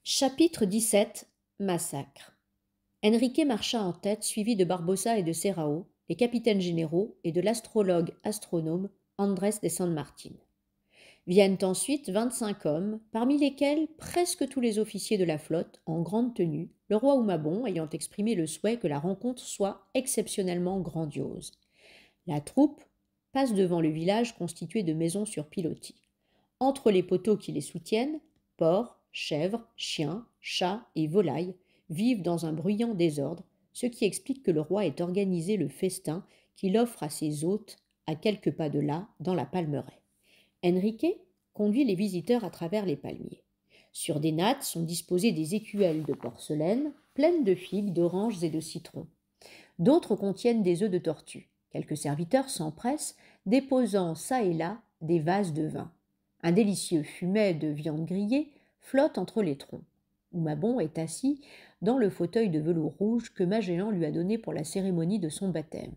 Chapitre 17. Massacre. Enrique marcha en tête, suivi de Barbossa et de Serrao, les capitaines généraux, et de l'astrologue astronome Andrés de San Martin. Viennent ensuite 25 hommes, parmi lesquels presque tous les officiers de la flotte, en grande tenue, le roi Oumabon ayant exprimé le souhait que la rencontre soit exceptionnellement grandiose. La troupe passe devant le village constitué de maisons sur pilotis. Entre les poteaux qui les soutiennent, porcs, chèvres, chiens, chats et volailles vivent dans un bruyant désordre, ce qui explique que le roi ait organisé le festin qu'il offre à ses hôtes à quelques pas de là, dans la palmeraie. Enrique conduit les visiteurs à travers les palmiers. Sur des nattes sont disposées des écuelles de porcelaine, pleines de figues, d'oranges et de citrons. D'autres contiennent des œufs de tortue. Quelques serviteurs s'empressent, déposant çà et là des vases de vin. Un délicieux fumet de viande grillée flotte entre les troncs. Oumabon est assis dans le fauteuil de velours rouge que Magellan lui a donné pour la cérémonie de son baptême.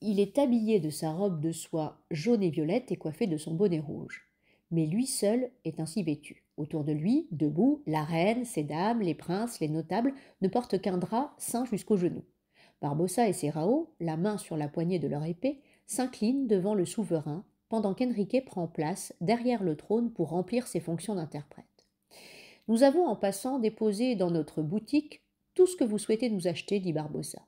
Il est habillé de sa robe de soie jaune et violette et coiffé de son bonnet rouge. Mais lui seul est ainsi vêtu. Autour de lui, debout, la reine, ses dames, les princes, les notables ne portent qu'un drap ceint jusqu'aux genoux. Barbossa et Serrao, la main sur la poignée de leur épée, s'inclinent devant le souverain, pendant qu'Enrique prend place derrière le trône pour remplir ses fonctions d'interprète. Nous avons en passant déposé dans notre boutique tout ce que vous souhaitez nous acheter, dit Barbossa,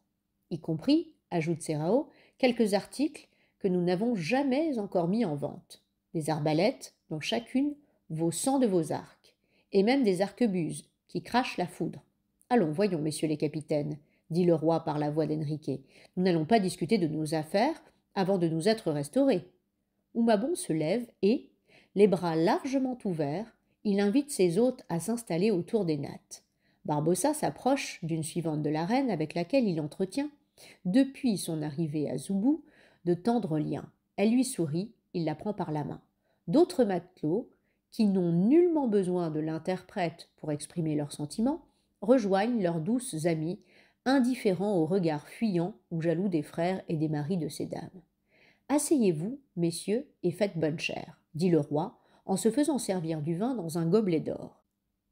y compris, ajoute Serrao, quelques articles que nous n'avons jamais encore mis en vente. Des arbalètes, dont chacune vaut 100 de vos arcs, et même des arquebuses, qui crachent la foudre. Allons, voyons, messieurs les capitaines, dit le roi par la voix d'Enrique. Nous n'allons pas discuter de nos affaires avant de nous être restaurés. Oumabon se lève et, les bras largement ouverts, il invite ses hôtes à s'installer autour des nattes. Barbossa s'approche d'une suivante de la reine avec laquelle il entretient, depuis son arrivée à Zoubou, de tendres liens. Elle lui sourit, il la prend par la main. D'autres matelots, qui n'ont nullement besoin de l'interprète pour exprimer leurs sentiments, rejoignent leurs douces amies, indifférents aux regards fuyants ou jaloux des frères et des maris de ces dames. Asseyez-vous, messieurs, et faites bonne chère, dit le roi, en se faisant servir du vin dans un gobelet d'or.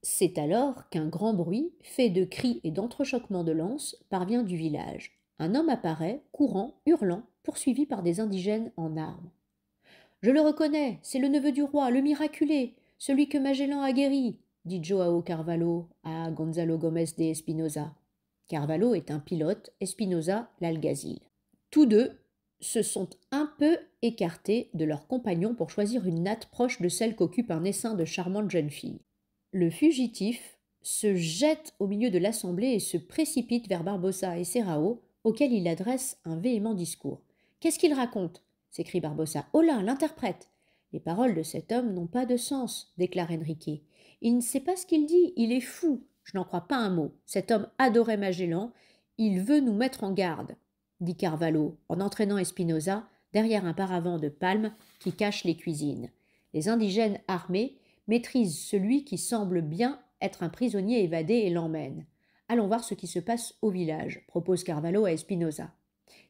C'est alors qu'un grand bruit, fait de cris et d'entrechoquements de lances, parvient du village. Un homme apparaît, courant, hurlant, poursuivi par des indigènes en armes. Je le reconnais, c'est le neveu du roi, le miraculé, celui que Magellan a guéri, dit Joao Carvalho à Gonzalo Gomez de Espinosa. Carvalho est un pilote, Espinosa l'algazil. Tous deux se sont un peu écartés de leurs compagnons pour choisir une natte proche de celle qu'occupe un essaim de charmantes jeunes filles. Le fugitif se jette au milieu de l'assemblée et se précipite vers Barbossa et Serrao, auxquels il adresse un véhément discours. Qu'est-ce qu'il raconte s'écrie Barbossa. Oh là, l'interprète. Les paroles de cet homme n'ont pas de sens, déclare Enrique. Il ne sait pas ce qu'il dit, il est fou. Je n'en crois pas un mot. Cet homme adorait Magellan. Il veut nous mettre en garde, dit Carvalho, en entraînant Espinosa derrière un paravent de palmes qui cache les cuisines. Les indigènes armés maîtrisent celui qui semble bien être un prisonnier évadé et l'emmène. Allons voir ce qui se passe au village, propose Carvalho à Espinosa.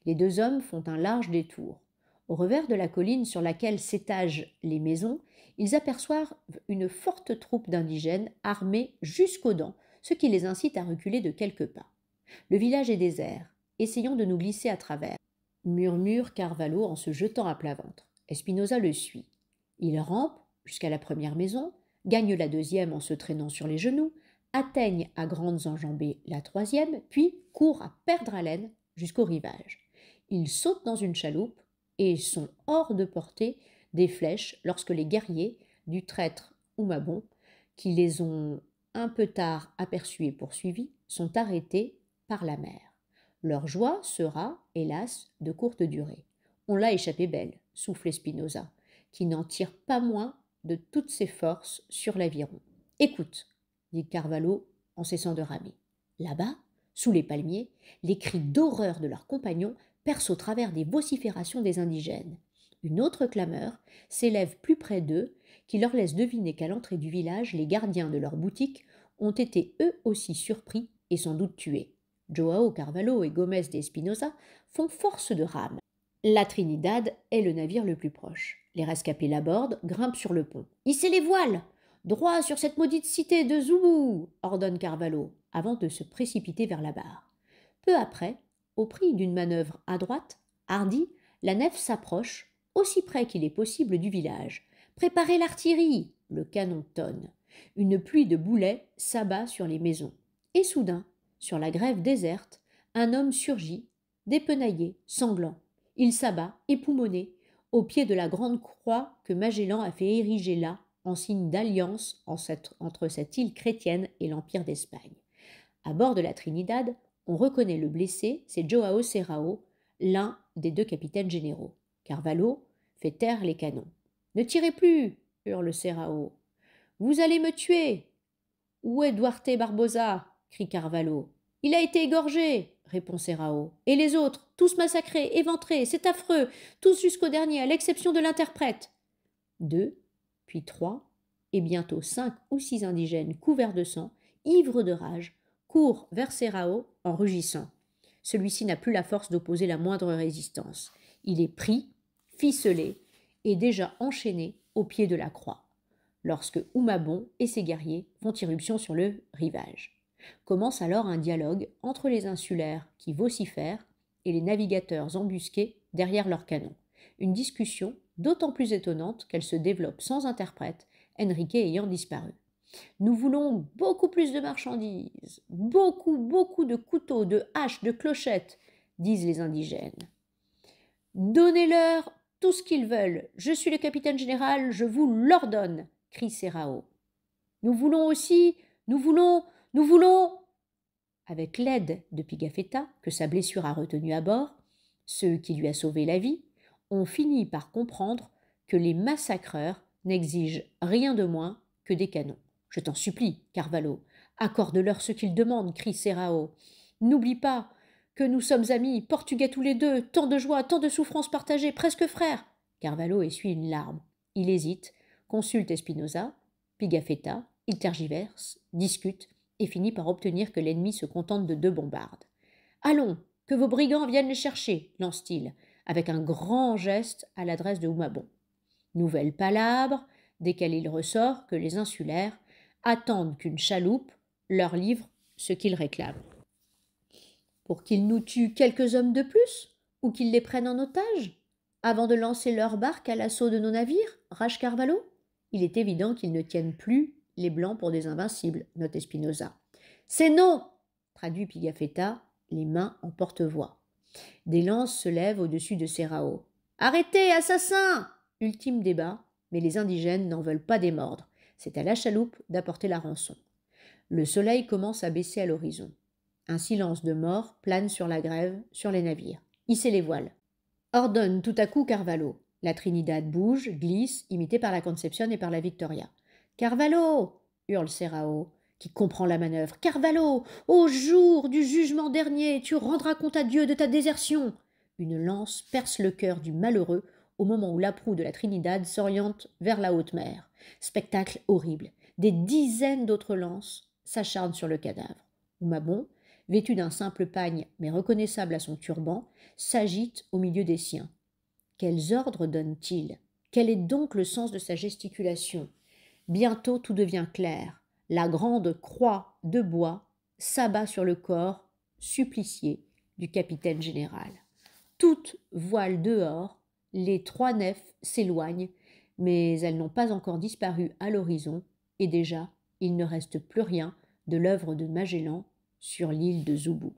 Les deux hommes font un large détour. Au revers de la colline sur laquelle s'étagent les maisons, ils aperçoivent une forte troupe d'indigènes armés jusqu'aux dents, ce qui les incite à reculer de quelques pas. Le village est désert. Essayons de nous glisser à travers, murmure Carvalho en se jetant à plat ventre. Espinosa le suit. Il rampe jusqu'à la première maison, gagne la deuxième en se traînant sur les genoux, atteigne à grandes enjambées la troisième, puis court à perdre haleine jusqu'au rivage. Ils sautent dans une chaloupe et sont hors de portée des flèches lorsque les guerriers du traître Oumabon, qui les ont un peu tard aperçus et poursuivis, sont arrêtés par la mer. Leur joie sera, hélas, de courte durée. On l'a échappé belle, souffle Espinosa, qui n'en tire pas moins de toutes ses forces sur l'aviron. Écoute, dit Carvalho en cessant de ramer. Là-bas, sous les palmiers, les cris d'horreur de leurs compagnons percent au travers des vociférations des indigènes. Une autre clameur s'élève plus près d'eux, qui leur laisse deviner qu'à l'entrée du village, les gardiens de leur boutique ont été eux aussi surpris et sans doute tués. Joao Carvalho et Gomez de Espinosa font force de rame. La Trinidad est le navire le plus proche. Les rescapés l'abordent, grimpent sur le pont. Hissez les voiles! Droit sur cette maudite cité de Zoubou, ordonne Carvalho, avant de se précipiter vers la barre. Peu après, au prix d'une manœuvre à droite, hardie, la nef s'approche, aussi près qu'il est possible du village. Préparez l'artillerie, le canon tonne. Une pluie de boulets s'abat sur les maisons. Et soudain, sur la grève déserte, un homme surgit, dépenaillé, sanglant. Il s'abat, époumoné, au pied de la grande croix que Magellan a fait ériger là, en signe d'alliance entre cette île chrétienne et l'Empire d'Espagne. À bord de la Trinidad, on reconnaît le blessé, c'est Joao Serrao, l'un des deux capitaines généraux. Carvalho fait taire les canons. Ne tirez plus, hurle Serrao. Vous allez me tuer. Où est Duarte Barbosa crie Carvalho. Il a été égorgé, répond Serrao. Et les autres, tous massacrés, éventrés, c'est affreux, tous jusqu'au dernier, à l'exception de l'interprète. 2, puis 3, et bientôt 5 ou 6 indigènes couverts de sang, ivres de rage, courent vers Serrao en rugissant. Celui-ci n'a plus la force d'opposer la moindre résistance. Il est pris, ficelé, et déjà enchaîné au pied de la croix, lorsque Oumabon et ses guerriers font irruption sur le rivage. Commence alors un dialogue entre les insulaires qui vocifèrent et les navigateurs embusqués derrière leurs canons. Une discussion d'autant plus étonnante qu'elle se développe sans interprète, Enrique ayant disparu. Nous voulons beaucoup plus de marchandises, beaucoup de couteaux, de haches, de clochettes, disent les indigènes. Donnez-leur tout ce qu'ils veulent. Je suis le capitaine général, je vous l'ordonne, crie Serrao. Nous voulons aussi, nous voulons. Avec l'aide de Pigafetta, que sa blessure a retenu à bord, ce qui lui a sauvé la vie, on finit par comprendre que les massacreurs n'exigent rien de moins que des canons. Je t'en supplie, Carvalho, accorde-leur ce qu'ils demandent, crie Serrao. N'oublie pas que nous sommes amis, portugais tous les deux, tant de joie, tant de souffrances partagées, presque frères. Carvalho essuie une larme. Il hésite, consulte Espinosa, Pigafetta, il tergiverse, discute, et finit par obtenir que l'ennemi se contente de 2 bombardes. Allons, que vos brigands viennent les chercher, lance-t-il, avec un grand geste à l'adresse de Oumabon. Nouvelle palabre, desquelles il ressort que les insulaires attendent qu'une chaloupe leur livre ce qu'ils réclament. Pour qu'ils nous tuent quelques hommes de plus, ou qu'ils les prennent en otage, avant de lancer leur barque à l'assaut de nos navires, rage Carvalho. Il est évident qu'ils ne tiennent plus les Blancs pour des invincibles, note Espinosa. C'est non, traduit Pigafetta, les mains en porte-voix. Des lances se lèvent au-dessus de Serrao. Arrêtez, assassin! Ultime débat, mais les indigènes n'en veulent pas démordre. C'est à la chaloupe d'apporter la rançon. Le soleil commence à baisser à l'horizon. Un silence de mort plane sur la grève, sur les navires. Hissez les voiles. Ordonne tout à coup Carvalho. La Trinidad bouge, glisse, imitée par la Concepción et par la Victoria. Carvalho hurle Serrao, qui comprend la manœuvre. Carvalho, au jour du jugement dernier, tu rendras compte à Dieu de ta désertion. Une lance perce le cœur du malheureux au moment où la proue de la Trinidad s'oriente vers la haute mer. Spectacle horrible. Des dizaines d'autres lances s'acharnent sur le cadavre. Oumabon, vêtu d'un simple pagne mais reconnaissable à son turban, s'agite au milieu des siens. Quels ordres donne-t-il? Quel est donc le sens de sa gesticulation? Bientôt tout devient clair. La grande croix de bois s'abat sur le corps supplicié du capitaine général. Toutes voiles dehors, les 3 nefs s'éloignent, mais elles n'ont pas encore disparu à l'horizon, et déjà il ne reste plus rien de l'œuvre de Magellan sur l'île de Zoubou.